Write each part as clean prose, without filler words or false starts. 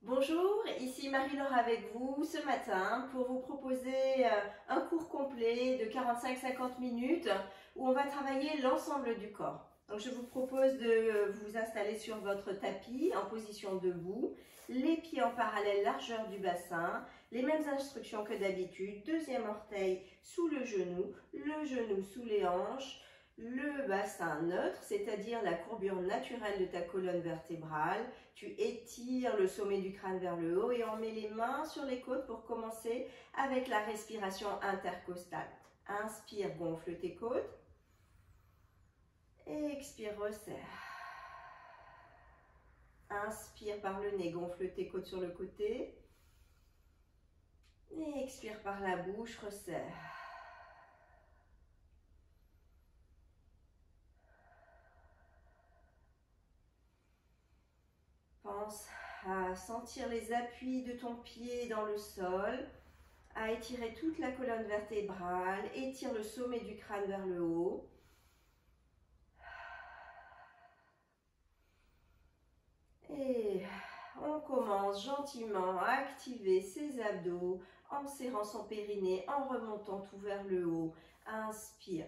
Bonjour, ici Marie-Laure avec vous ce matin pour vous proposer un cours complet de 45-50 minutes où on va travailler l'ensemble du corps. Donc je vous propose de vous installer sur votre tapis en position debout, les pieds en parallèle largeur du bassin, les mêmes instructions que d'habitude, deuxième orteil sous le genou sous les hanches, le bassin neutre, c'est-à-dire la courbure naturelle de ta colonne vertébrale. Tu étires le sommet du crâne vers le haut et on met les mains sur les côtes pour commencer avec la respiration intercostale. Inspire, gonfle tes côtes. Expire, resserre. Inspire par le nez, gonfle tes côtes sur le côté. Et expire par la bouche, resserre. Pense à sentir les appuis de ton pied dans le sol, à étirer toute la colonne vertébrale, étire le sommet du crâne vers le haut. Et on commence gentiment à activer ses abdos en serrant son périnée, en remontant tout vers le haut. Inspire,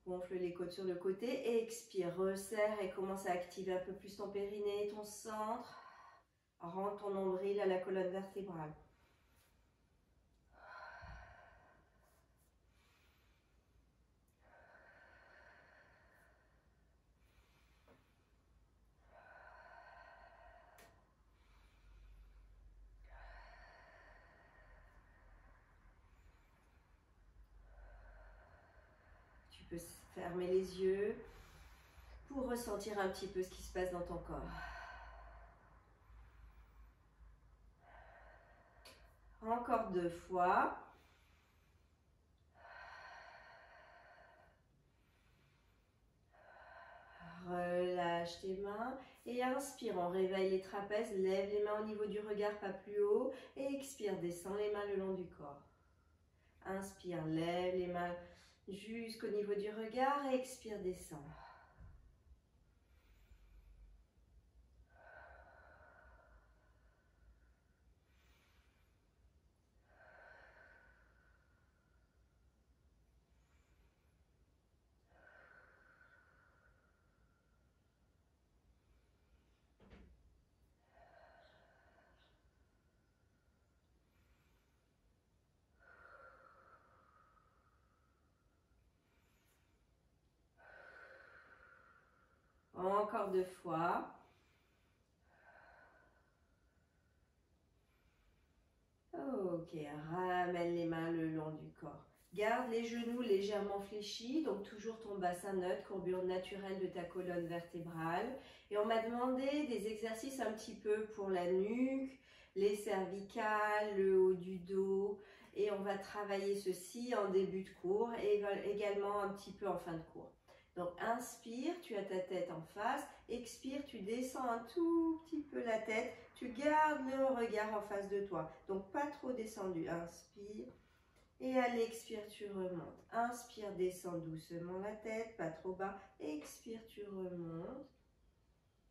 gonfle les côtes sur le côté, expire, resserre et commence à activer un peu plus ton périnée, ton centre. Rends ton nombril à la colonne vertébrale. Tu peux fermer les yeux pour ressentir un petit peu ce qui se passe dans ton corps. Encore 2 fois. Relâche tes mains et inspire, on réveille les trapèzes, lève les mains au niveau du regard, pas plus haut, et expire, descends les mains le long du corps. Inspire, lève les mains jusqu'au niveau du regard et expire, descends. Encore 2 fois. Ok, ramène les mains le long du corps. Garde les genoux légèrement fléchis, donc toujours ton bassin neutre, courbure naturelle de ta colonne vertébrale. Et on m'a demandé des exercices un petit peu pour la nuque, les cervicales, le haut du dos. Et on va travailler ceci en début de cours et également un petit peu en fin de cours. Donc inspire, tu as ta tête en face. Expire, tu descends un tout petit peu la tête. Tu gardes le regard en face de toi. Donc pas trop descendu. Inspire. Et à l'expire, tu remontes. Inspire, descends doucement la tête, pas trop bas. Expire, tu remontes.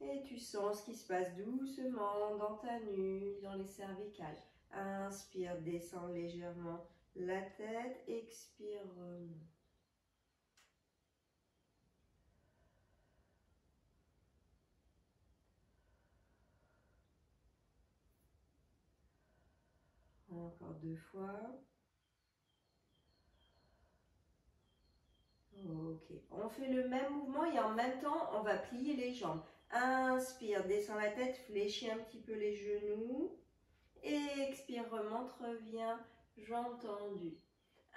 Et tu sens ce qui se passe doucement dans ta nuque, dans les cervicales. Inspire, descends légèrement la tête. Expire, remonte. Encore 2 fois. Ok, on fait le même mouvement et en même temps, on va plier les jambes. Inspire, descends la tête, fléchis un petit peu les genoux. Expire, remonte, reviens, jambes tendues.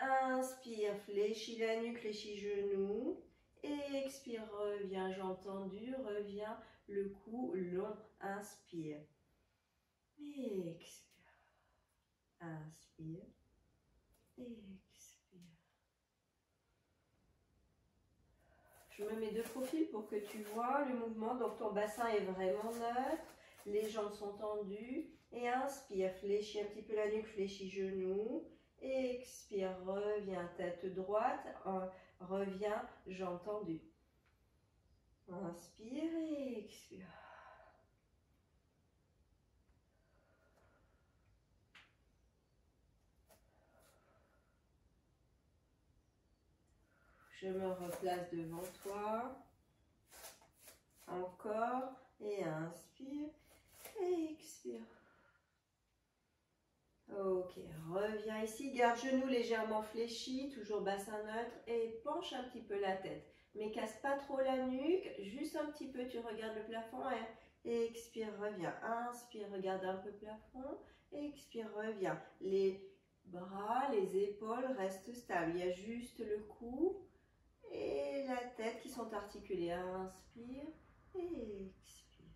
Inspire, fléchis la nuque, fléchis genoux. Expire, reviens, jambes tendues, reviens, le cou long. Inspire. Expire. Inspire. Expire. Je me mets de profil pour que tu vois le mouvement. Donc ton bassin est vraiment neutre. Les jambes sont tendues. Et inspire, fléchis un petit peu la nuque, fléchis genoux. Expire, reviens, tête droite. Reviens, jambes tendues. Inspire et expire. Je me replace devant toi. Encore. Et inspire. Et expire. Ok, reviens ici. Garde genoux légèrement fléchis. Toujours bassin neutre. Et penche un petit peu la tête. Mais casse pas trop la nuque. Juste un petit peu. Tu regardes le plafond. Et expire, reviens. Inspire, regarde un peu le plafond. Expire, reviens. Les bras, les épaules restent stables. Il y a juste le cou et la tête qui sont articulés. Inspire et expire.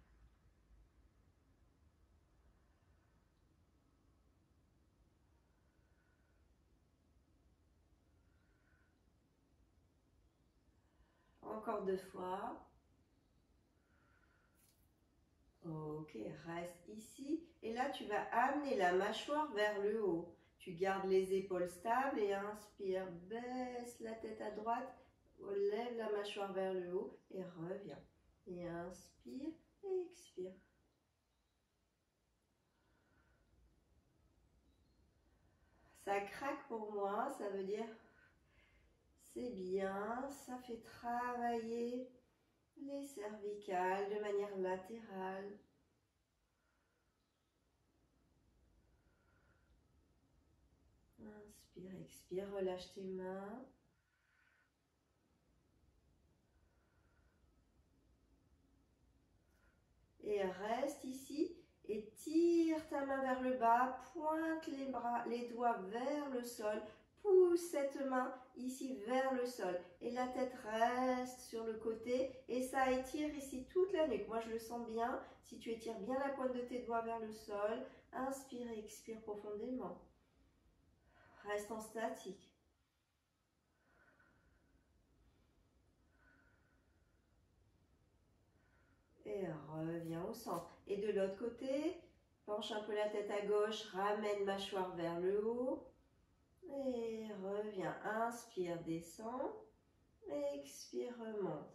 Encore 2 fois. Ok, reste ici. Et là, tu vas amener la mâchoire vers le haut. Tu gardes les épaules stables et inspire. Baisse la tête à droite. Lève la mâchoire vers le haut et reviens. Et inspire et expire. Ça craque pour moi, ça veut dire c'est bien, ça fait travailler les cervicales de manière latérale. Inspire, expire, relâche tes mains. Et reste ici et tire ta main vers le bas, pointe les bras, les doigts vers le sol, pousse cette main ici vers le sol et la tête reste sur le côté et ça étire ici toute la nuque. Moi je le sens bien, si tu étires bien la pointe de tes doigts vers le sol, inspire et expire profondément. Reste en statique. Et reviens au centre. Et de l'autre côté, penche un peu la tête à gauche, ramène mâchoire vers le haut. Et reviens. Inspire, descend. Expire, remonte.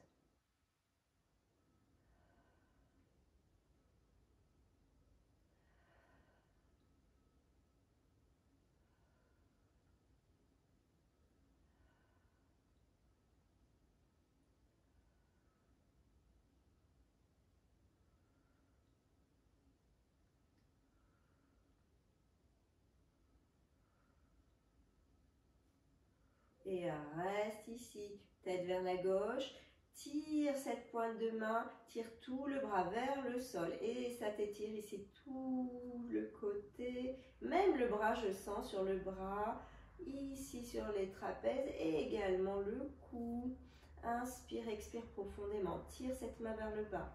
Et reste ici. Tête vers la gauche. Tire cette pointe de main. Tire tout le bras vers le sol. Et ça t'étire ici tout le côté. Même le bras, je sens sur le bras. Ici sur les trapèzes. Et également le cou. Inspire, expire profondément. Tire cette main vers le bas.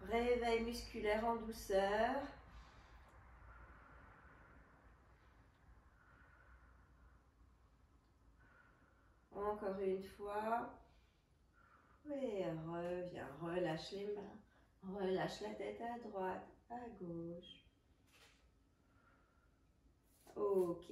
Réveil musculaire en douceur. Encore une fois. Et reviens, relâche les mains. Relâche la tête à droite, à gauche. Ok.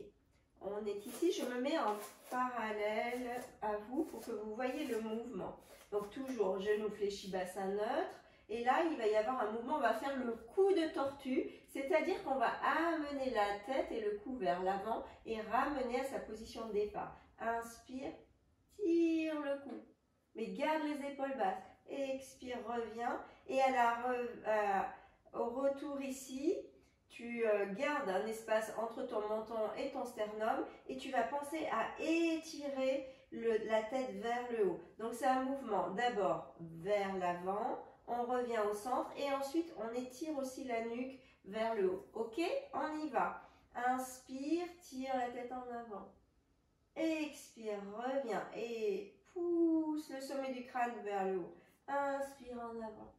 On est ici, je me mets en parallèle à vous pour que vous voyez le mouvement. Donc toujours genou fléchi, bassin neutre. Et là, il va y avoir un mouvement, on va faire le coup de tortue, c'est-à-dire qu'on va amener la tête et le cou vers l'avant et ramener à sa position de départ. Inspire, tire le cou, mais garde les épaules basses. Expire, reviens. Et au retour ici, tu gardes un espace entre ton menton et ton sternum et tu vas penser à étirer la tête vers le haut. Donc c'est un mouvement d'abord vers l'avant, on revient au centre et ensuite on étire aussi la nuque vers le haut. Ok? On y va. Inspire, tire la tête en avant. Expire, reviens et pousse le sommet du crâne vers le haut. Inspire en avant.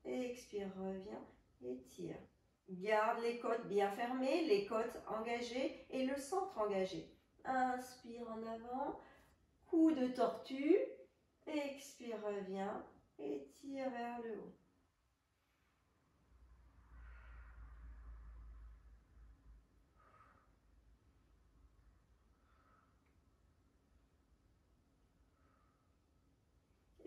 Expire, reviens et tire. Garde les côtes bien fermées, les côtes engagées et le centre engagé. Inspire en avant, coup de tortue. Expire, reviens et tire vers le haut.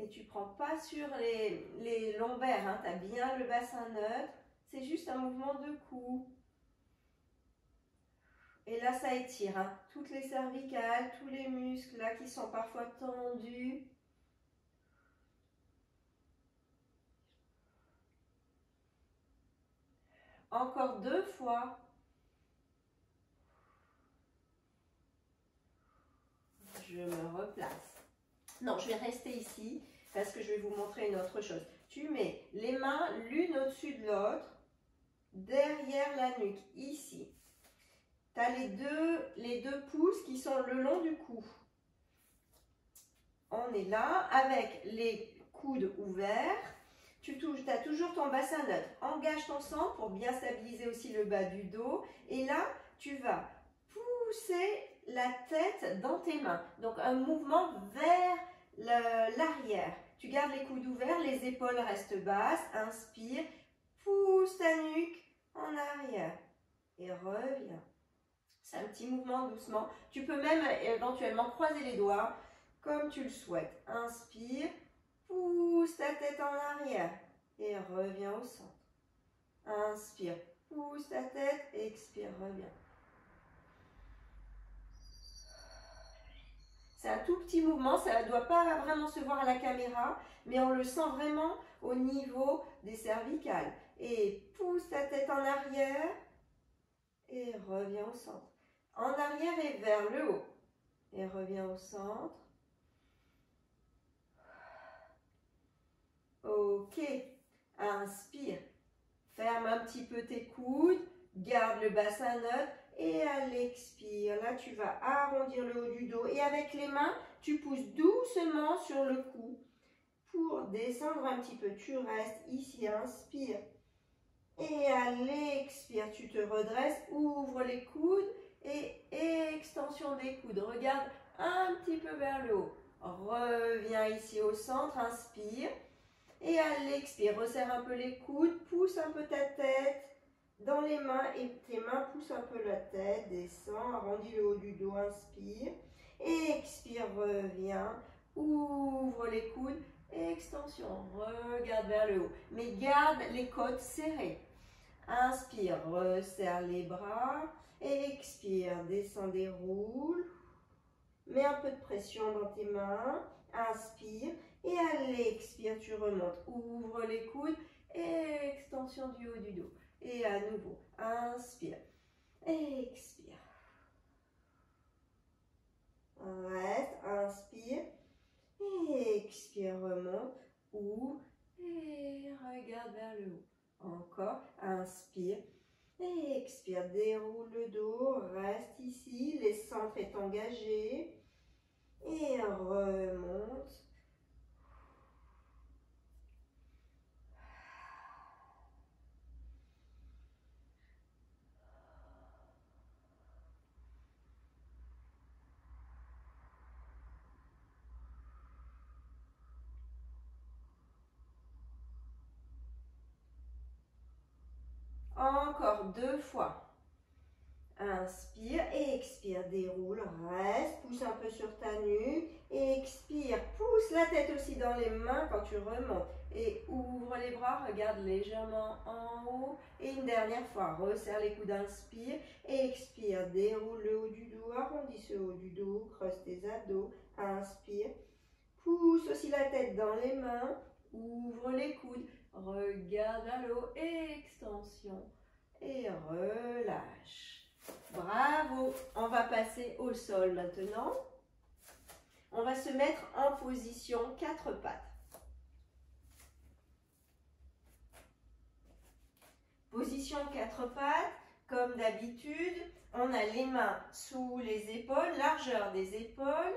Et tu ne prends pas sur les lombaires, hein, tu as bien le bassin neutre. C'est juste un mouvement de cou. Et là, ça étire, hein. Toutes les cervicales, tous les muscles là qui sont parfois tendus. Encore 2 fois. Je me replace. Non, je vais rester ici parce que je vais vous montrer une autre chose. Tu mets les mains l'une au-dessus de l'autre, derrière la nuque, ici. Tu as les deux pouces qui sont le long du cou. On est là avec les coudes ouverts. Tu as toujours ton bassin neutre. Engage ton centre pour bien stabiliser aussi le bas du dos. Et là, tu vas pousser la tête dans tes mains. Donc, un mouvement vers l'arrière. Tu gardes les coudes ouverts, les épaules restent basses. Inspire, pousse ta nuque en arrière. Et reviens. C'est un petit mouvement doucement. Tu peux même éventuellement croiser les doigts comme tu le souhaites. Inspire, pousse ta tête en arrière et reviens au centre. Inspire, pousse ta tête, expire, reviens. C'est un tout petit mouvement, ça ne doit pas vraiment se voir à la caméra, mais on le sent vraiment au niveau des cervicales. Et pousse ta tête en arrière et reviens au centre. En arrière et vers le haut. Et reviens au centre. Ok. Inspire. Ferme un petit peu tes coudes. Garde le bassin neutre. Et à l'expire, là, tu vas arrondir le haut du dos. Et avec les mains, tu pousses doucement sur le cou pour descendre un petit peu. Tu restes ici. Inspire. Et à l'expire, tu te redresses. Ouvre les coudes. Et extension des coudes. Regarde un petit peu vers le haut. Reviens ici au centre. Inspire. Et à l'expire, resserre un peu les coudes. Pousse un peu ta tête dans les mains. Et tes mains poussent un peu la tête. Descends. Arrondis le haut du dos. Inspire. Expire. Reviens. Ouvre les coudes. Extension. Regarde vers le haut. Mais garde les côtes serrées. Inspire, resserre les bras. Expire, descends, déroule. Mets un peu de pression dans tes mains. Inspire. Et à l'expire, tu remontes. Ouvre les coudes. Extension du haut du dos. Et à nouveau, inspire. Expire. Reste, inspire. Expire, remonte. Ouvre. Et regarde vers le haut. Encore, inspire, expire, déroule le dos, reste ici, le centre est engagé, et remonte. Encore 2 fois. Inspire et expire, déroule, reste, pousse un peu sur ta nuque, expire, pousse la tête aussi dans les mains quand tu remontes et ouvre les bras, regarde légèrement en haut et une dernière fois, resserre les coudes, inspire, expire, déroule le haut du dos, arrondis ce haut du dos, creuse tes abdos, inspire, pousse aussi la tête dans les mains, ouvre les coudes, regarde vers le haut, extension et relâche. Bravo! On va passer au sol maintenant. On va se mettre en position 4 pattes. Position 4 pattes, comme d'habitude, on a les mains sous les épaules, largeur des épaules,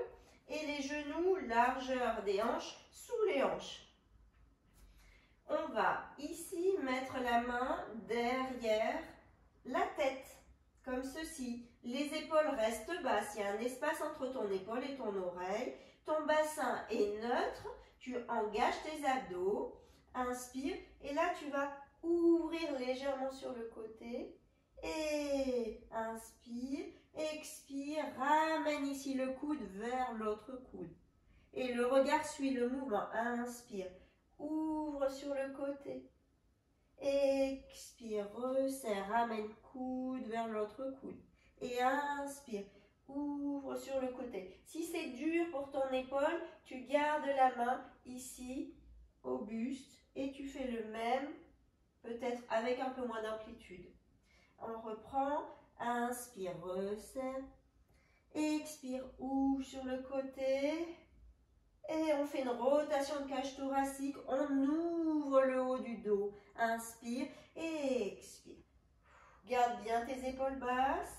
et les genoux, largeur des hanches, sous les hanches. On va ici mettre la main derrière la tête. Comme ceci, les épaules restent basses, il y a un espace entre ton épaule et ton oreille, ton bassin est neutre, tu engages tes abdos, inspire, et là tu vas ouvrir légèrement sur le côté, et inspire, expire, ramène ici le coude vers l'autre coude, et le regard suit le mouvement, inspire, ouvre sur le côté, expire, resserre, ramène coude vers l'autre coude. Et inspire. Ouvre sur le côté. Si c'est dur pour ton épaule, tu gardes la main ici, au buste, et tu fais le même, peut-être avec un peu moins d'amplitude. On reprend. Inspire, resserre. Expire, ouvre sur le côté. Et on fait une rotation de cage thoracique. On ouvre le haut du dos. Inspire et expire. Garde bien tes épaules basses.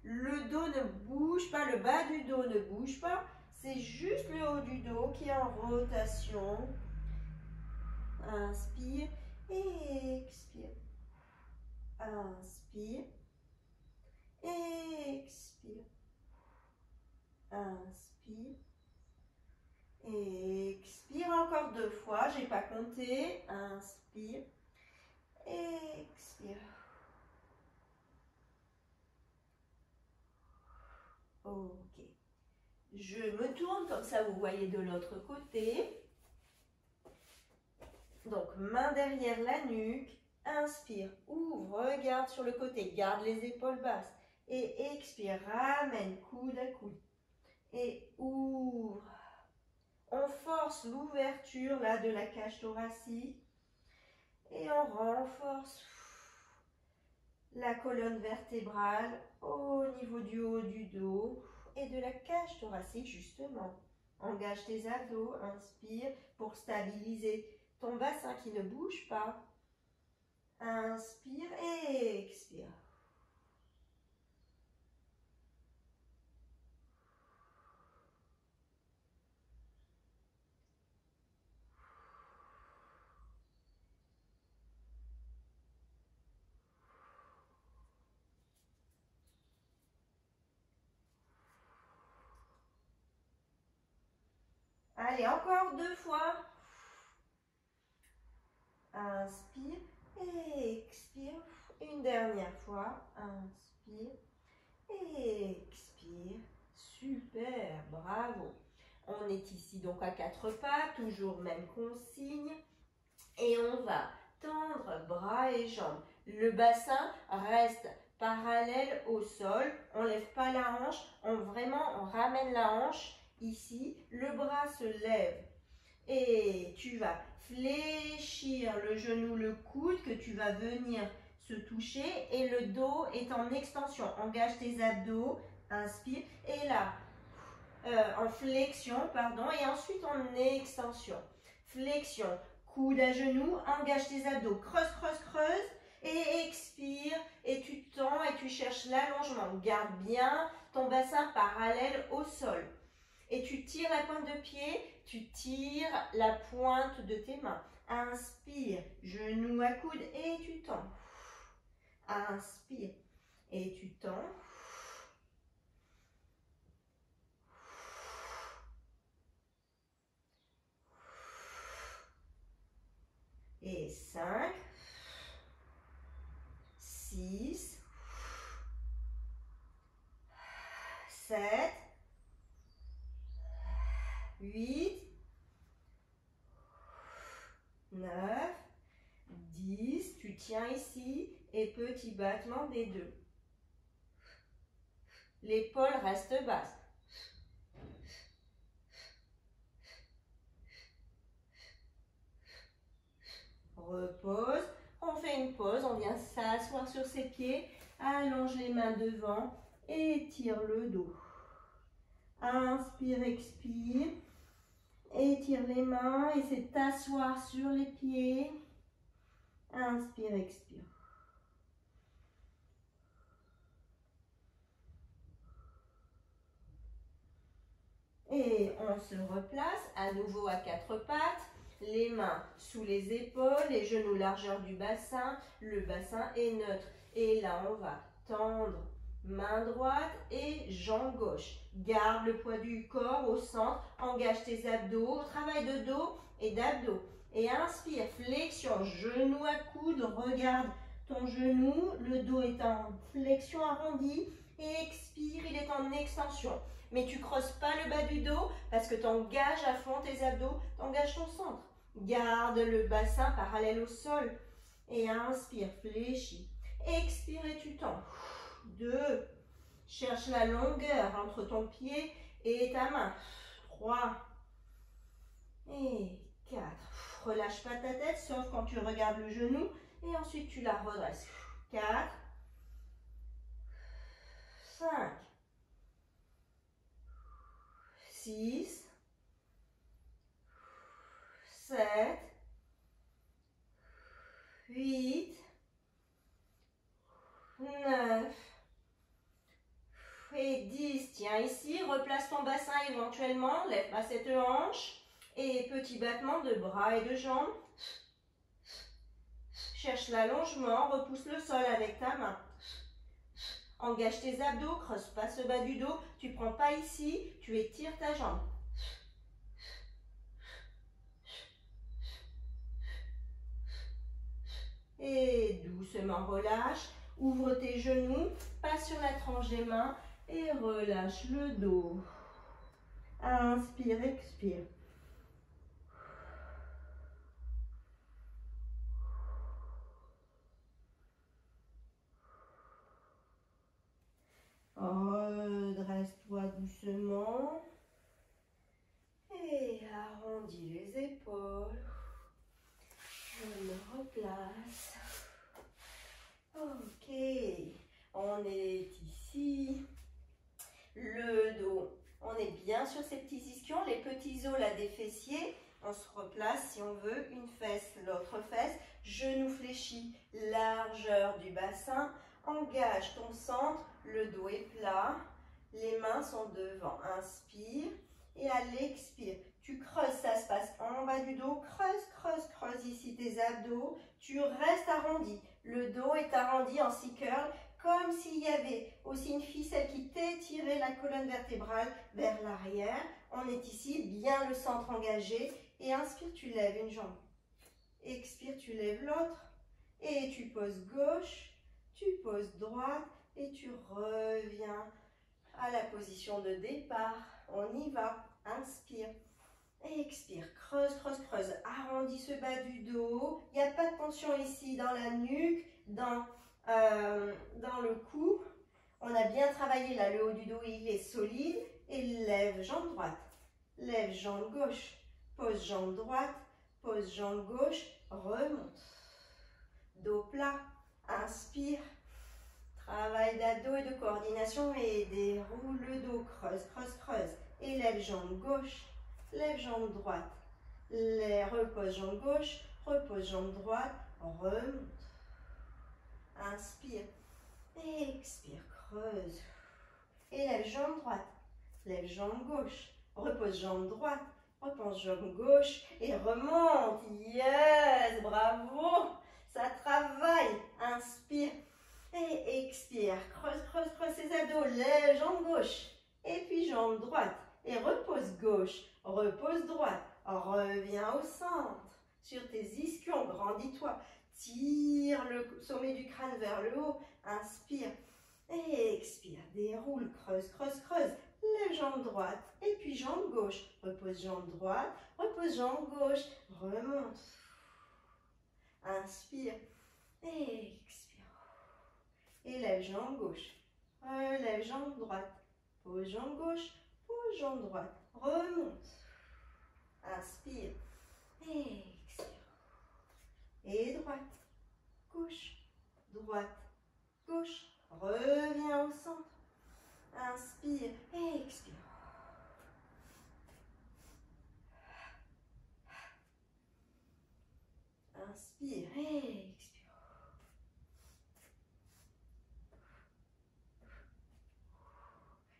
Le dos ne bouge pas, le bas du dos ne bouge pas. C'est juste le haut du dos qui est en rotation. Inspire et expire. Inspire. Expire. Inspire. Expire encore 2 fois. J'ai pas compté. Inspire. Expire. Ok. Je me tourne comme ça, vous voyez de l'autre côté. Donc, main derrière la nuque. Inspire, ouvre, regarde sur le côté, garde les épaules basses. Et expire, ramène coude à coude. Et ouvre. On force l'ouverture là de la cage thoracique. Et on renforce la colonne vertébrale au niveau du haut du dos et de la cage thoracique justement. Engage tes abdos, inspire pour stabiliser ton bassin qui ne bouge pas. Inspire et expire. Allez, encore 2 fois. Inspire et expire. Une dernière fois. Inspire et expire. Super, bravo. On est ici donc à 4 pattes, toujours même consigne. Et on va tendre bras et jambes. Le bassin reste parallèle au sol. On ne lève pas la hanche. On ramène la hanche ici. Le bras se lève. Et tu vas fléchir le genou, le coude, que tu vas venir se toucher. Et le dos est en extension. Engage tes abdos. Inspire. Et là, en flexion, pardon. Et ensuite en extension. Flexion. Coude à genoux, engage tes abdos, creuse, creuse, creuse, et expire, et tu tends et tu cherches l'allongement. Garde bien ton bassin parallèle au sol. Et tu tires la pointe de pied, tu tires la pointe de tes mains. Inspire, genou à coude, et tu tends. Inspire, et tu tends. Et 5, 6, 7, 8, 9, 10. Tu tiens ici et petit battement des deux. L'épaule reste basse. Repose. On fait une pause. On vient s'asseoir sur ses pieds. Allonge les mains devant et étire le dos. Inspire, expire. Étire les mains et c'est t'asseoir sur les pieds. Inspire, expire. Et on se replace à nouveau à 4 pattes. Les mains sous les épaules, les genoux largeur du bassin. Le bassin est neutre. Et là, on va tendre main droite et jambe gauche. Garde le poids du corps au centre. Engage tes abdos. Travail de dos et d'abdos. Et inspire, flexion, genou à coude. Regarde ton genou. Le dos est en flexion arrondie. Et expire, il est en extension. Mais tu ne creuses pas le bas du dos parce que tu engages à fond tes abdos. Tu engages ton centre. Garde le bassin parallèle au sol. Et inspire, fléchis. Expire et tu tends. 2. Cherche la longueur entre ton pied et ta main. 3. Et 4. Relâche pas ta tête, sauf quand tu regardes le genou. Et ensuite, tu la redresses. 4. 5. 6. 7. 8. 9. Et 10. Tiens ici, replace ton bassin éventuellement. Lève pas cette hanche. Et petit battement de bras et de jambes. Cherche l'allongement, repousse le sol avec ta main. Engage tes abdos, creuse pas ce bas du dos. Tu prends pas ici, tu étires ta jambe. Et doucement relâche. Ouvre tes genoux, passe sur la tranche des mains et relâche le dos. Inspire, expire. Redresse-toi doucement et arrondis les épaules. Je me replace. Ok, on est ici. Le dos, on est bien sur ces petits ischions, les petits os là des fessiers. On se replace si on veut, une fesse, l'autre fesse. Genoux fléchis, largeur du bassin. Engage ton centre, le dos est plat, les mains sont devant. Inspire et à l'expire, tu creuses, ça se passe en bas du dos. Creuse, creuse, creuse ici tes abdos. Tu restes arrondi. Le dos est arrondi en C-curl, comme s'il y avait aussi une ficelle qui t'étirait la colonne vertébrale vers l'arrière. On est ici, bien le centre engagé. Et inspire, tu lèves une jambe. Expire, tu lèves l'autre. Et tu poses gauche. Tu poses droite et tu reviens à la position de départ. On y va. Inspire. Expire. Creuse, creuse, creuse. Arrondis ce bas du dos. Il n'y a pas de tension ici dans la nuque, dans le cou. On a bien travaillé là. Le haut du dos, il est solide. Et lève jambe droite. Lève jambe gauche. Pose jambe droite. Pose jambe gauche. Remonte. Dos plat. Inspire, travail d'abdos et de coordination et déroule le dos, creuse, creuse, creuse. Et lève jambe gauche, lève jambe droite. Repose jambe gauche, repose jambe droite, remonte. Inspire, expire, creuse. Et lève jambe droite, lève jambe gauche, repose jambe droite, repose jambe gauche et remonte. Yes, bravo! Ça travaille. Inspire et expire. Creuse, creuse, creuse ses abdos. Lève jambe gauche. Et puis jambe droite. Et repose gauche. Repose droite. Reviens au centre. Sur tes ischions, grandis-toi. Tire le sommet du crâne vers le haut. Inspire et expire. Déroule, creuse, creuse, creuse. Lève jambe droite. Et puis jambe gauche. Repose jambe droite. Repose jambe gauche. Remonte. Inspire et expire. Élève jambe gauche. Relève jambe droite. Pose jambe gauche. Pose jambe droite. Remonte. Inspire et expire. Et droite. Gauche. Droite. Gauche. Reviens au centre. Inspire et expire. Inspire et expire.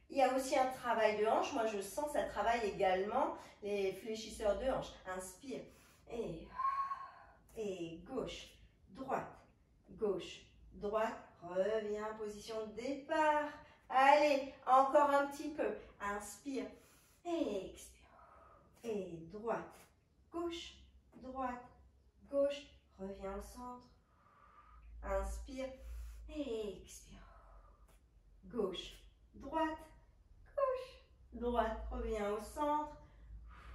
Il y a aussi un travail de hanche. Moi, je sens que ça travaille également les fléchisseurs de hanche. Inspire et gauche, droite, gauche, droite. Reviens, position de départ. Allez, encore un petit peu. Inspire et expire. Et droite, gauche, droite, gauche, reviens au centre. Inspire et expire. Gauche, droite, gauche, droite, reviens au centre.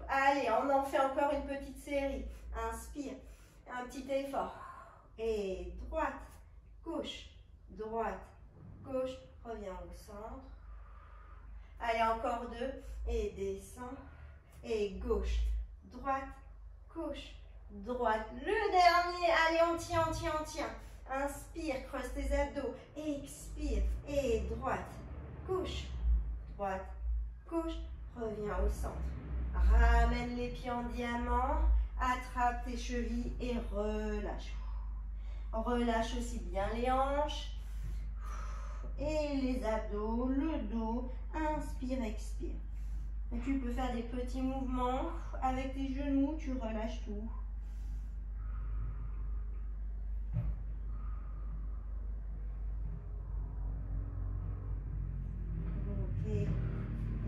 Allez, on en fait encore une petite série. Inspire, un petit effort. Et droite, gauche, droite, gauche, reviens au centre. Allez, encore 2, et descends, et gauche, droite, gauche, droite. Le dernier, allez, on tient, on tient, on tient. Inspire, creuse tes abdos, expire, et droite, gauche, droite, gauche, reviens au centre. Ramène les pieds en diamant, attrape tes chevilles et relâche. Relâche aussi bien les hanches et les abdos, le dos. Inspire, expire. Et tu peux faire des petits mouvements avec tes genoux, tu relâches tout. Ok.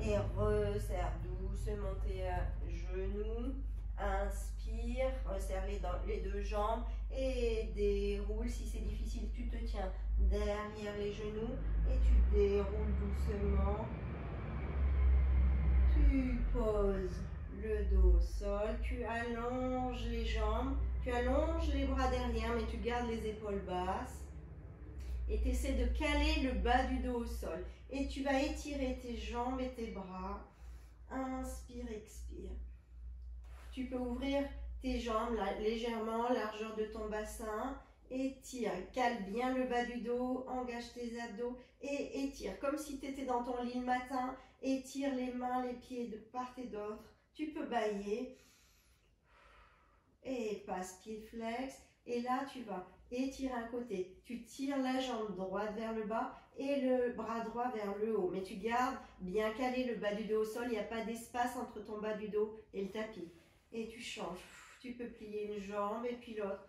Et resserre doucement tes genoux. Inspire, resserre les deux jambes et déroule. Si c'est difficile, tu te tiens derrière les genoux et tu déroules doucement. Tu poses le dos au sol, tu allonges les jambes, tu allonges les bras derrière, mais tu gardes les épaules basses. Et tu essaies de caler le bas du dos au sol. Et tu vas étirer tes jambes et tes bras. Inspire, expire. Tu peux ouvrir tes jambes là, légèrement, largeur de ton bassin. Étire, cale bien le bas du dos, engage tes abdos et étire. Comme si tu étais dans ton lit le matin, étire les mains, les pieds de part et d'autre. Tu peux bâiller. Et passe pied flex. Et là, tu vas étirer un côté. Tu tires la jambe droite vers le bas et le bras droit vers le haut. Mais tu gardes bien calé le bas du dos au sol. Il n'y a pas d'espace entre ton bas du dos et le tapis. Et tu changes. Tu peux plier une jambe et puis l'autre.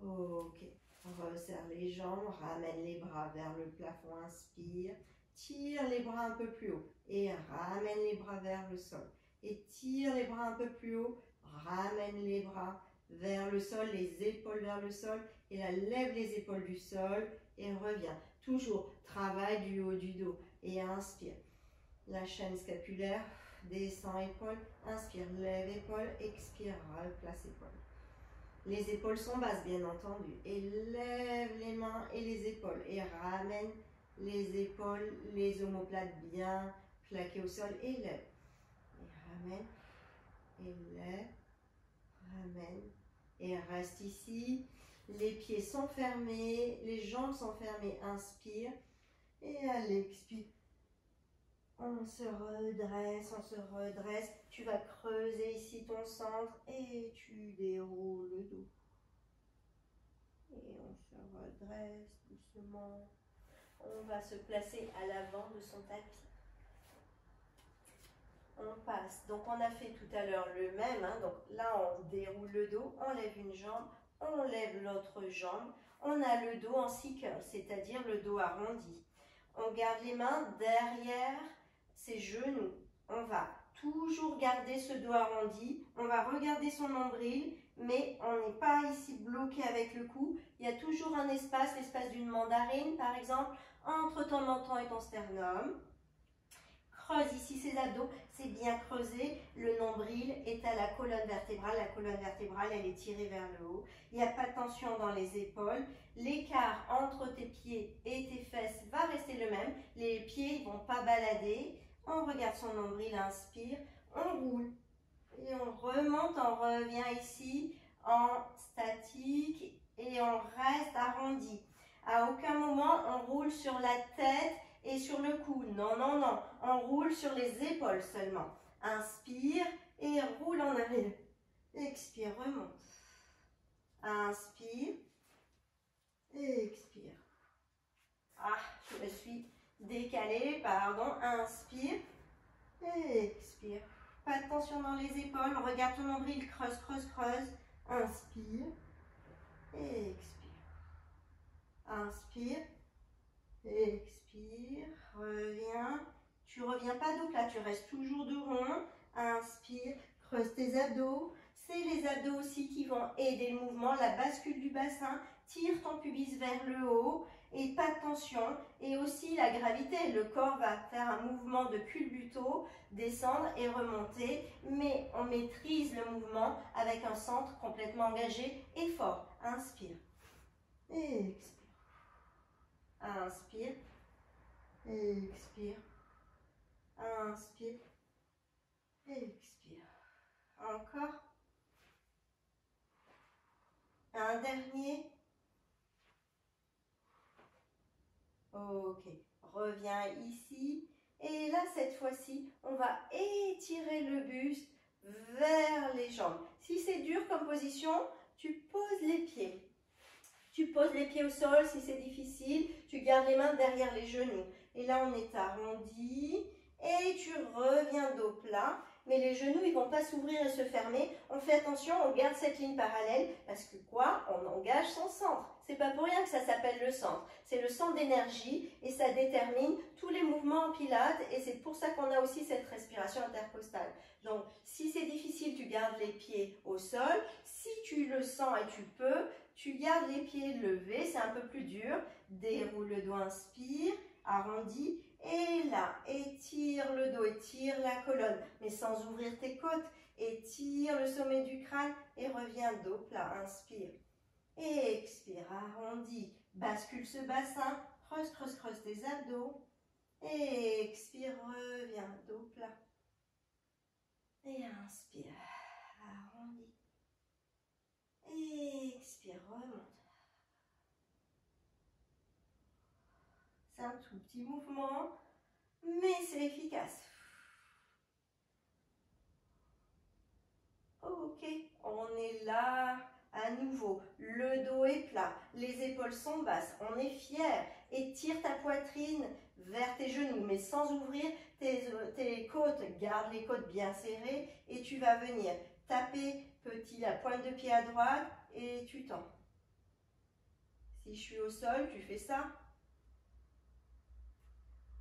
Ok. Resserre les jambes, ramène les bras vers le plafond, inspire. Tire les bras un peu plus haut et ramène les bras vers le sol. Et tire les bras un peu plus haut, ramène les bras vers le sol, les épaules vers le sol. Et là, lève les épaules du sol et reviens. Toujours, travail du haut du dos. Et inspire. La chaîne scapulaire, descend épaule, inspire, lève épaule, expire, replace épaule. Les épaules sont basses, bien entendu. Et lève les mains et les épaules. Et ramène les épaules, les omoplates bien plaquées au sol. Et lève. Et ramène. Et lève. Ramène. Et reste ici. Les pieds sont fermés. Les jambes sont fermées. Inspire. Et à l'expire. On se redresse, on se redresse. Tu vas creuser ici ton centre et tu déroules le dos. Et on se redresse doucement. On va se placer à l'avant de son tapis. On passe. Donc on a fait tout à l'heure le même. Donc là on déroule le dos, on lève une jambe, on lève l'autre jambe. On a le dos en C-curl, c'est-à-dire le dos arrondi. On garde les mains derrière ses genoux. On va toujours garder ce dos arrondi. On va regarder son nombril, mais on n'est pas ici bloqué avec le cou. Il y a toujours un espace, l'espace d'une mandarine par exemple, entre ton menton et ton sternum. Creuse ici ses abdos, c'est bien creusé. Le nombril est à la colonne vertébrale. La colonne vertébrale, elle est tirée vers le haut. Il n'y a pas de tension dans les épaules. L'écart entre tes pieds et tes fesses va rester le même. Les pieds ne vont pas balader. On regarde son nombril, inspire. On roule. Et on remonte, on revient ici en statique et on reste arrondi. À aucun moment, on roule sur la tête et sur le cou. Non, non, non. On roule sur les épaules seulement. Inspire et roule en arrière. Expire, remonte. Inspire. Expire. Ah, je me suis décalée, pardon. Inspire. Expire. Pas de tension dans les épaules. Regarde ton nombril, creuse, creuse, creuse. Inspire. Expire. Inspire. Expire. Reviens. Tu reviens pas dos plat, tu restes toujours de rond. Inspire. Creuse tes abdos. C'est les abdos aussi qui vont aider le mouvement. La bascule du bassin. Tire ton pubis vers le haut. et pas de tension. Et aussi la gravité, le corps va faire un mouvement de culbuto, descendre et remonter, mais on maîtrise le mouvement avec un centre complètement engagé et fort. Inspire, expire, inspire, expire, inspire, expire. Encore. Un dernier. Ok, reviens ici. Et là, cette fois-ci, on va étirer le buste vers les jambes. Si c'est dur comme position, tu poses les pieds. Tu poses les pieds au sol si c'est difficile. Tu gardes les mains derrière les genoux. Et là, on est arrondi. Et tu reviens dos plat. Mais les genoux, ils ne vont pas s'ouvrir et se fermer. On fait attention, on garde cette ligne parallèle. Parce que quoi? On engage son centre. C'est pas pour rien que ça s'appelle le centre. C'est le centre d'énergie et ça détermine tous les mouvements en pilates. Et c'est pour ça qu'on a aussi cette respiration intercostale. Donc, si c'est difficile, tu gardes les pieds au sol. Si tu le sens et tu peux, tu gardes les pieds levés. C'est un peu plus dur. Déroule le dos, inspire, arrondi. Et là, étire le dos, étire la colonne, mais sans ouvrir tes côtes. Étire le sommet du crâne et reviens dos plat. Inspire. Et expire, arrondi. Bascule ce bassin. Creuse, creuse, creuse tes abdos. Et expire, reviens dos plat. Et inspire, arrondi. Et expire, remonte. C'est un tout petit mouvement, mais c'est efficace. Ok, on est là à nouveau. Le dos est plat, les épaules sont basses, on est fier. Étire ta poitrine vers tes genoux, mais sans ouvrir tes côtes. Garde les côtes bien serrées et tu vas venir taper petit la pointe de pied à droite et tu tends. Si je suis au sol, tu fais ça.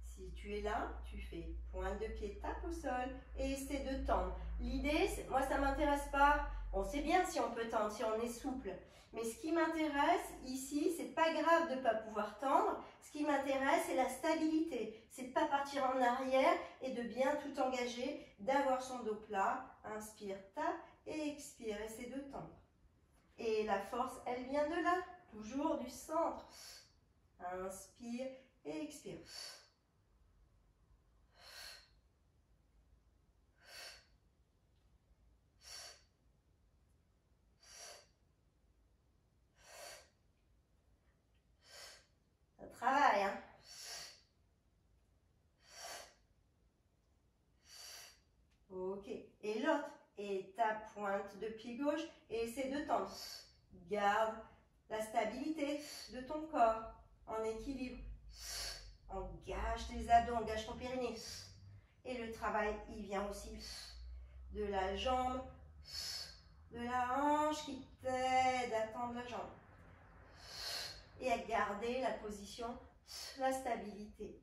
Si tu es là, tu fais pointe de pied, tape au sol et essaie de tendre. L'idée, moi ça ne m'intéresse pas, on sait bien si on peut tendre, si on est souple. Mais ce qui m'intéresse ici, c'est pas grave de ne pas pouvoir tendre. Ce qui m'intéresse, c'est la stabilité. C'est de ne pas partir en arrière et de bien tout engager, d'avoir son dos plat. Inspire, tape et expire, essaie de tendre. Et la force, elle vient de là, toujours du centre. Inspire et expire. Travail, hein. Ok. Et l'autre. Et ta pointe de pied gauche et essaie de tendre. Garde la stabilité de ton corps en équilibre. Engage tes abdos, engage ton périnée. Et le travail, il vient aussi de la jambe, de la hanche qui t'aide à tendre la jambe. Et à garder la position, la stabilité.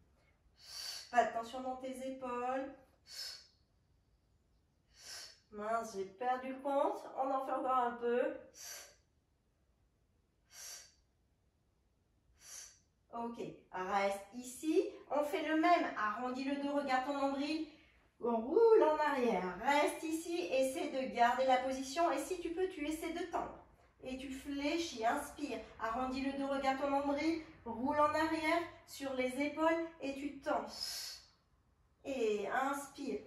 Pas de tension dans tes épaules. Mince, j'ai perdu le compte. On en fait encore un peu. Ok, reste ici. On fait le même. Arrondis le dos, regarde ton nombril. On roule en arrière. Reste ici, essaie de garder la position. Et si tu peux, tu essaies de tendre. Et tu fléchis, inspire. Arrondis le dos, regarde ton nombril. Roule en arrière sur les épaules et tu tends. Et inspire.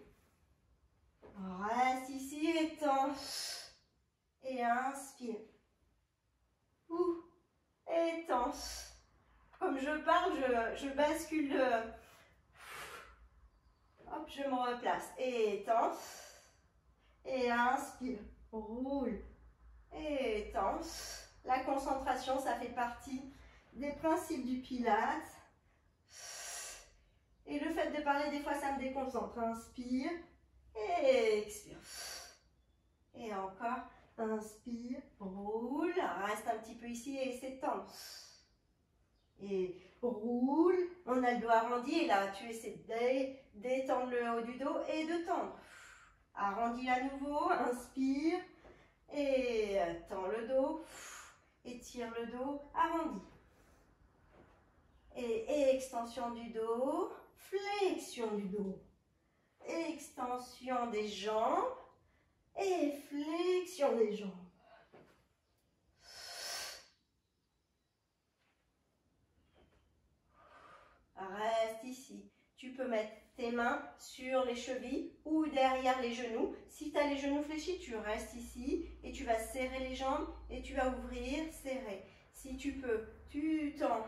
Reste ici et tends. Et inspire. Et tends. Comme je parle, je bascule. Hop, je me replace. Et tends. Et inspire. Roule. Et tends. La concentration, ça fait partie des principes du Pilates. Et le fait de parler, des fois, ça me déconcentre. Inspire. Et expire. Et encore. Inspire. Roule. Reste un petit peu ici et essaie de tendre. Et roule. On a le dos arrondi. Et là, tu essaies de détendre le haut du dos et de tendre. Arrondis à nouveau. Inspire. Et tends le dos. Étire le dos. Arrondis. Et extension du dos, flexion du dos. Extension des jambes et flexion des jambes. Reste ici. Tu peux mettre tes mains sur les chevilles ou derrière les genoux. Si tu as les genoux fléchis, tu restes ici et tu vas serrer les jambes et tu vas ouvrir, serrer. Si tu peux, tu tends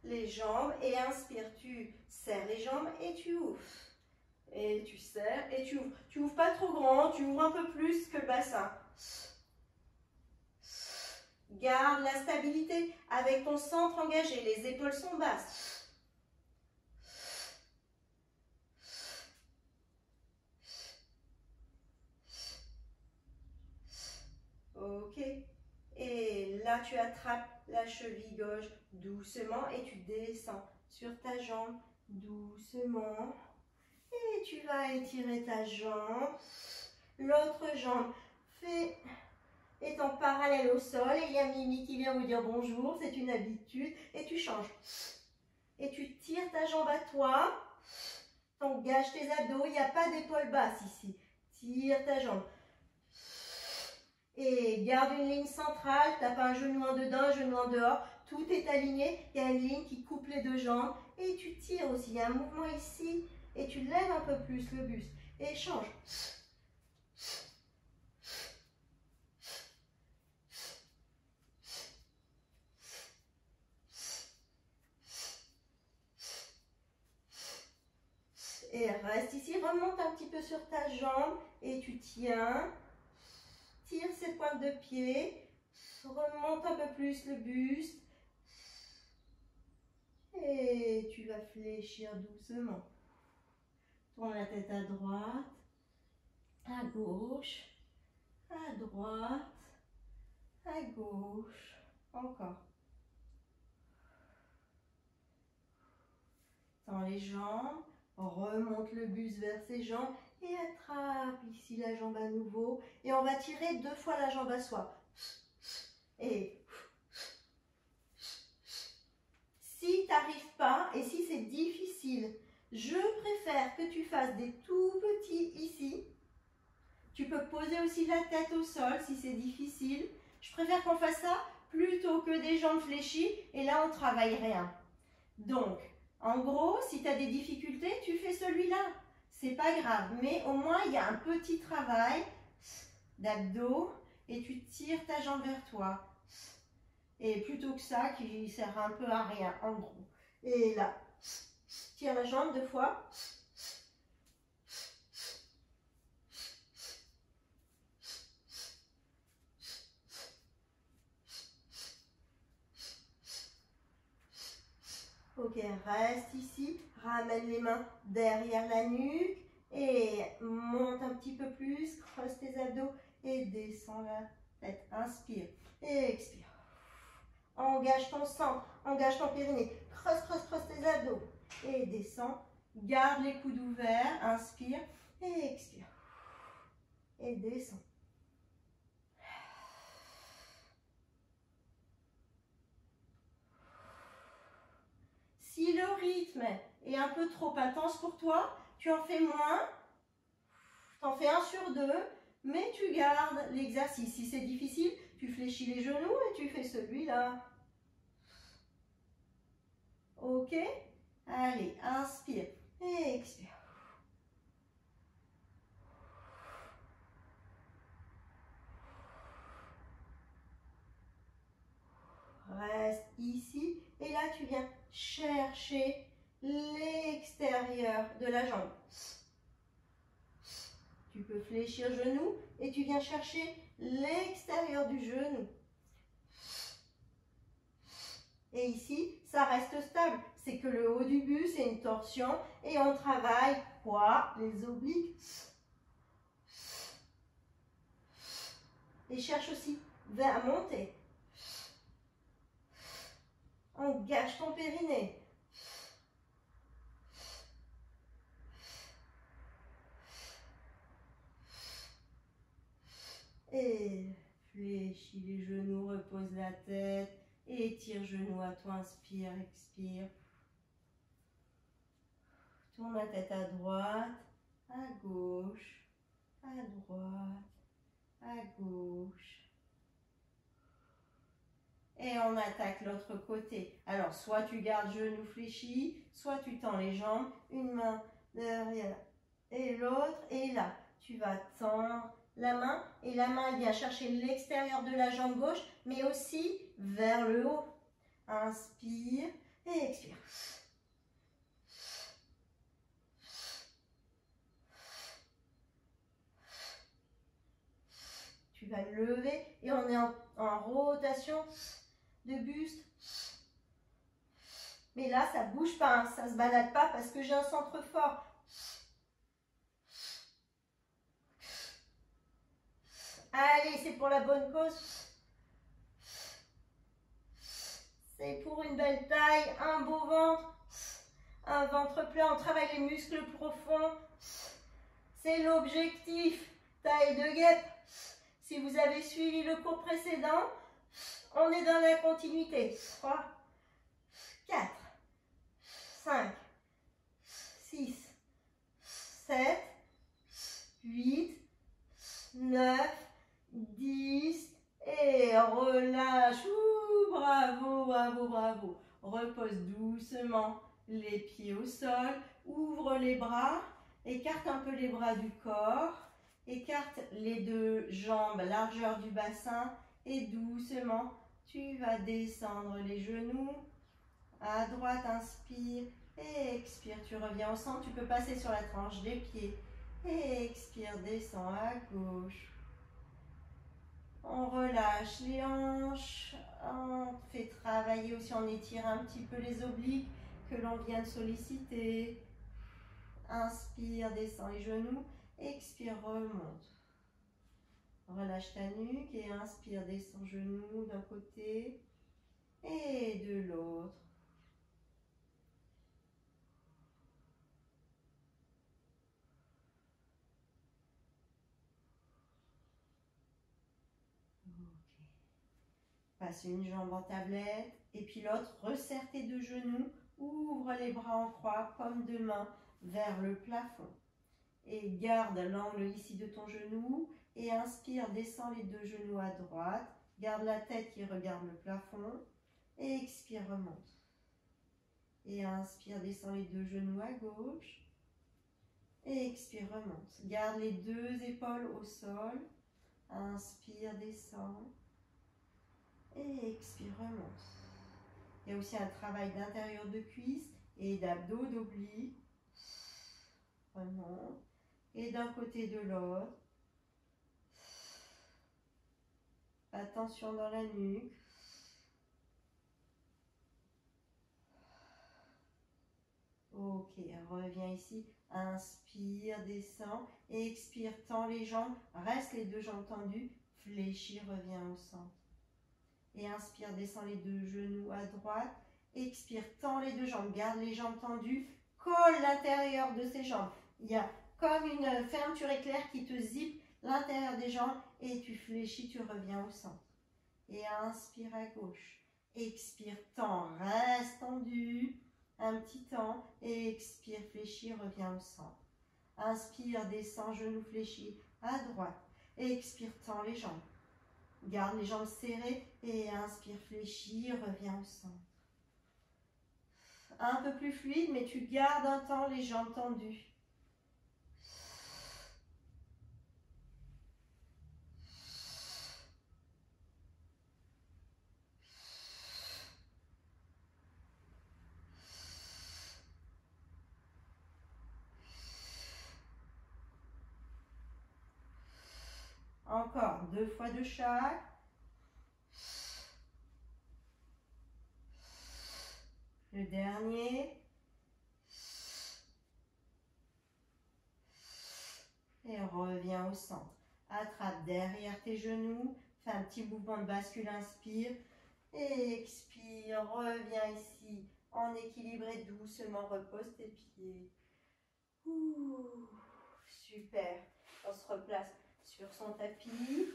les jambes et inspire, tu serres les jambes et tu ouvres. Et tu serres et tu ouvres. Tu ouvres pas trop grand, tu ouvres un peu plus que le bassin. Garde la stabilité avec ton centre engagé, les épaules sont basses. Ok. Et là, tu attrapes la cheville gauche doucement et tu descends sur ta jambe doucement. Et tu vas étirer ta jambe. L'autre jambe est en parallèle au sol. Et il y a Mimi qui vient vous dire bonjour. C'est une habitude. Et tu changes. Et tu tires ta jambe à toi. T'engages tes abdos. Il n'y a pas d'épaule basse ici. Tire ta jambe. Et garde une ligne centrale, tu n'as pas un genou en dedans, un genou en dehors. Tout est aligné, il y a une ligne qui coupe les deux jambes. Et tu tires aussi, il y a un mouvement ici. Et tu lèves un peu plus le buste. Et change. Et reste ici, remonte un petit peu sur ta jambe. Et tu tiens. Tire ses pointes de pied, remonte un peu plus le buste et tu vas fléchir doucement. Tourne la tête à droite, à gauche, à droite, à gauche, encore. Tends les jambes, remonte le buste vers ses jambes et attrape ici la jambe à nouveau. Et on va tirer 2 fois la jambe à soi. Et si tu n'arrives pas et si c'est difficile, je préfère que tu fasses des tout petits ici. Tu peux poser aussi la tête au sol si c'est difficile. Je préfère qu'on fasse ça plutôt que des jambes fléchies et là on ne travaille rien. Donc, en gros, si tu as des difficultés, tu fais celui-là. C'est pas grave, mais au moins il y a un petit travail d'abdos et tu tires ta jambe vers toi. Et plutôt que ça, qui sert un peu à rien, en gros. Et là, tire la jambe 2 fois. Ok, reste ici, ramène les mains derrière la nuque et monte un petit peu plus, creuse tes abdos et descends la tête. Inspire et expire. Engage ton centre, engage ton périnée, creuse tes abdos et descends. Garde les coudes ouverts, inspire et expire. Et descends. Si le rythme est un peu trop intense pour toi, tu en fais moins, tu en fais 1 sur 2, mais tu gardes l'exercice. Si c'est difficile, tu fléchis les genoux et tu fais celui-là. Ok? Allez, inspire et expire. Reste ici et là tu viens chercher l'extérieur de la jambe. Tu peux fléchir genou et tu viens chercher l'extérieur du genou. Et ici, ça reste stable. C'est que le haut du buste, c'est une torsion et on travaille quoi? Les obliques. Et cherche aussi vers monter. Engage ton périnée. Et fléchis les genoux, repose la tête. Étire genou à toi, inspire, expire. Tourne la tête à droite, à gauche, à droite, à gauche. Et on attaque l'autre côté. Alors, soit tu gardes genou fléchi, soit tu tends les jambes, une main derrière et l'autre. Et là, tu vas tendre la main et la main vient chercher l'extérieur de la jambe gauche, mais aussi vers le haut. Inspire et expire. Tu vas lever et on est en rotation de buste. Mais là, ça ne bouge pas, hein, ça ne se balade pas parce que j'ai un centre fort. Allez, c'est pour la bonne cause. C'est pour une belle taille, un beau ventre, un ventre plein. On travaille les muscles profonds. C'est l'objectif. Taille de guêpe. Si vous avez suivi le cours précédent, on est dans la continuité. 3, 4, 5, 6, 7, 8, 9, 10 et relâche. Ouh, bravo, bravo, bravo. Repose doucement les pieds au sol. Ouvre les bras. Écarte un peu les bras du corps. Écarte les deux jambes, largeur du bassin. Et doucement, tu vas descendre les genoux. À droite, inspire. Et expire, tu reviens au centre. Tu peux passer sur la tranche des pieds. Et expire, descends à gauche. On relâche les hanches. On fait travailler aussi, on étire un petit peu les obliques que l'on vient de solliciter. Inspire, descends les genoux. Expire, remonte. Relâche ta nuque et inspire, descends genoux d'un côté et de l'autre. Passe une jambe en tablette et puis l'autre, resserre tes deux genoux, ouvre les bras en croix comme deux mains vers le plafond. Et garde l'angle ici de ton genou et inspire, descends les deux genoux à droite, garde la tête qui regarde le plafond et expire, remonte. Et inspire, descends les deux genoux à gauche et expire, remonte. Garde les deux épaules au sol, inspire, descends. Et expire, remonte. Il y a aussi un travail d'intérieur de cuisse et d'abdos, d'obliques. Remonte. Et d'un côté de l'autre. Attention dans la nuque. Ok, reviens ici. Inspire, descends. Et expire, tends les jambes. Reste les deux jambes tendues. Fléchis, reviens au centre. Et inspire, descends les deux genoux à droite. Expire, tends les deux jambes. Garde les jambes tendues. Colle l'intérieur de ces jambes. Il y a comme une fermeture éclair qui te zippe l'intérieur des jambes. Et tu fléchis, tu reviens au centre. Et inspire à gauche. Expire, tends, reste tendu. Un petit temps. Et expire, fléchis, reviens au centre. Inspire, descends, genoux fléchis à droite. Expire, tends les jambes. Garde les jambes serrées et inspire, fléchis, reviens au centre. Un peu plus fluide, mais tu gardes un temps les jambes tendues. Encore 2 fois de chaque. Le dernier. Et reviens au centre. Attrape derrière tes genoux. Fais un petit mouvement de bascule. Inspire. Et expire. Reviens ici. En équilibré doucement. Repose tes pieds. Ouh, super. On se replace sur son tapis.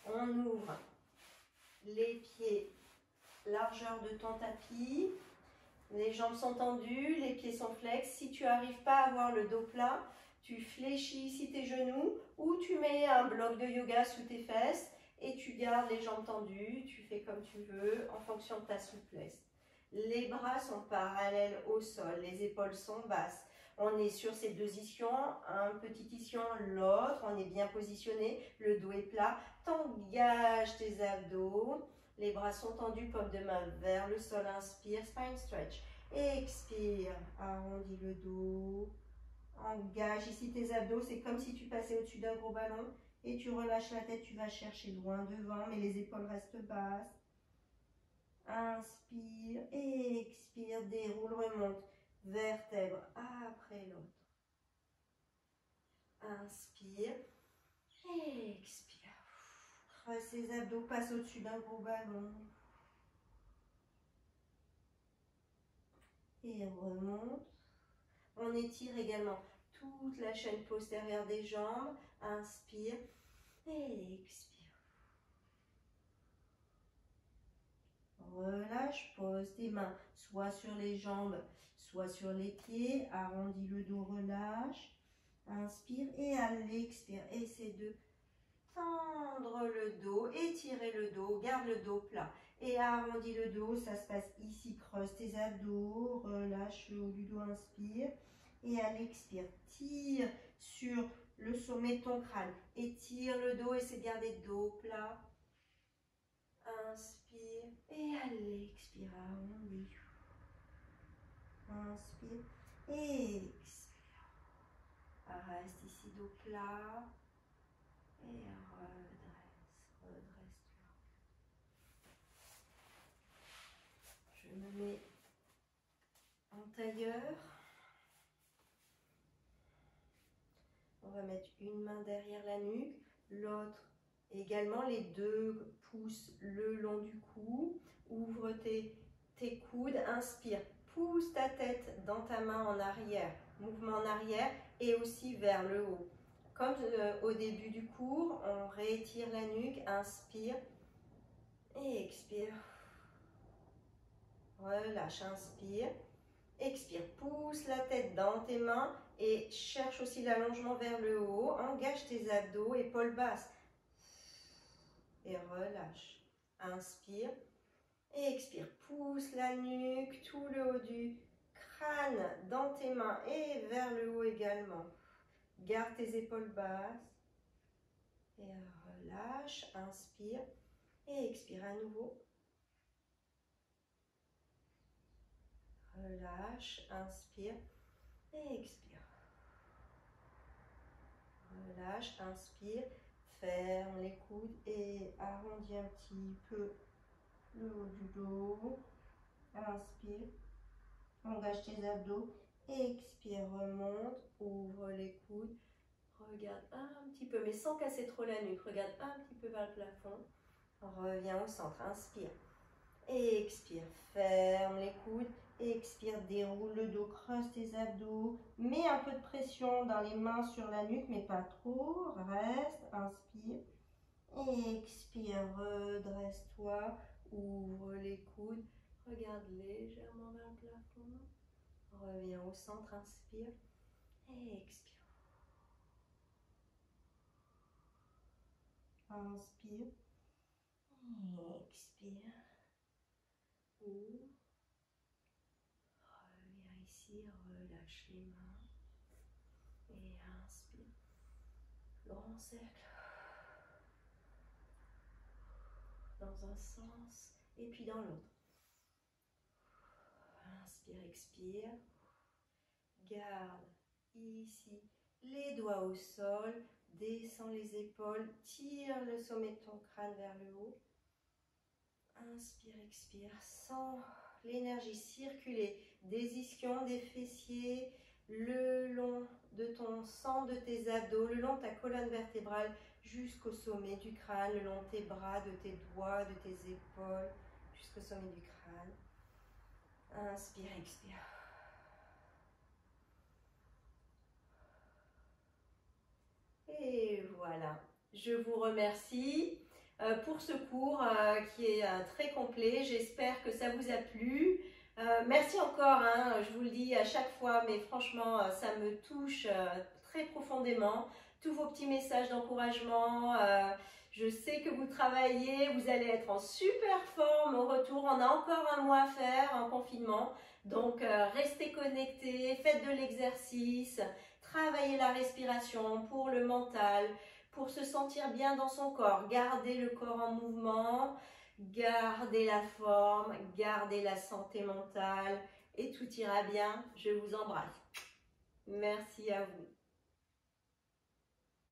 On ouvre les pieds largeur de ton tapis Les jambes sont tendues, les pieds sont flex. Si tu n'arrives pas à avoir le dos plat, tu fléchis ici tes genoux ou tu mets un bloc de yoga sous tes fesses et tu gardes les jambes tendues. Tu fais comme tu veux en fonction de ta souplesse. Les bras sont parallèles au sol, les épaules sont basses. On est sur ces deux ischions, un petit ischion, l'autre. On est bien positionné, le dos est plat. T'engages tes abdos. Les bras sont tendus, paumes de main vers le sol. Inspire, spine stretch. Expire, arrondis le dos. Engage ici tes abdos. C'est comme si tu passais au-dessus d'un gros ballon. Et tu relâches la tête, tu vas chercher loin devant, mais les épaules restent basses. Inspire, expire, déroule, remonte. Vertèbre après l'autre. Inspire, expire. Creuse ses abdos, passe au-dessus d'un gros ballon. Et remonte. On étire également toute la chaîne postérieure des jambes. Inspire et expire. Relâche, pose tes mains soit sur les jambes, soit sur les pieds. Arrondis le dos, relâche. Inspire et à l'expire, essaie de tendre le dos, étirer le dos, garde le dos plat et arrondis le dos, ça se passe ici, creuse tes abdos, relâche le haut du dos, inspire et à l'expire, tire sur le sommet de ton crâne, étire le dos, essaie de garder le dos plat, inspire et à l'expire, arrondis, inspire et expire. Reste ici dos plat et redresse-toi. Je me mets en tailleur. On va mettre une main derrière la nuque, l'autre également, les deux pouces le long du cou. Ouvre tes coudes, inspire, pousse ta tête dans ta main en arrière, mouvement en arrière et aussi vers le haut. Comme au début du cours, on réétire la nuque, inspire et expire. Relâche, inspire, expire, pousse la tête dans tes mains et cherche aussi l'allongement vers le haut. Engage tes abdos, épaules basses et relâche. Inspire et expire, pousse la nuque, tout le haut du crâne dans tes mains et vers le haut également. Garde tes épaules basses et relâche, inspire et expire à nouveau. Relâche, inspire et expire. Relâche, inspire, ferme les coudes et arrondis un petit peu le haut du dos. Inspire, engage tes abdos, expire, remonte, ouvre les coudes. Regarde un petit peu, mais sans casser trop la nuque. Regarde un petit peu vers le plafond. Reviens au centre, inspire. Expire, ferme les coudes. Expire, déroule le dos, creuse tes abdos. Mets un peu de pression dans les mains sur la nuque, mais pas trop. Reste, inspire. Expire, redresse-toi. Ouvre les coudes. Regarde légèrement vers le plafond. Reviens au centre, inspire. Expire. Inspire. Expire. Ouvre. Reviens ici, relâche les mains. Et inspire. Grand cercle. Dans un sens et puis dans l'autre. Inspire, expire. Garde ici les doigts au sol. Descends les épaules. Tire le sommet de ton crâne vers le haut. Inspire, expire. Sens l'énergie circuler des ischions, des fessiers, le long de ton centre de tes abdos, le long de ta colonne vertébrale jusqu'au sommet du crâne, le long de tes bras, de tes doigts, de tes épaules, jusqu'au sommet du crâne. Inspire, expire. Et voilà, je vous remercie pour ce cours qui est très complet. J'espère que ça vous a plu. Merci encore, hein, je vous le dis à chaque fois, mais franchement, ça me touche très profondément. Tous vos petits messages d'encouragement, je sais que vous travaillez, vous allez être en super forme au retour. On a encore un mois à faire en confinement, donc restez connectés, faites de l'exercice, travaillez la respiration pour le mental, pour se sentir bien dans son corps. Gardez le corps en mouvement. Gardez la forme, gardez la santé mentale et tout ira bien. Je vous embrasse. Merci à vous.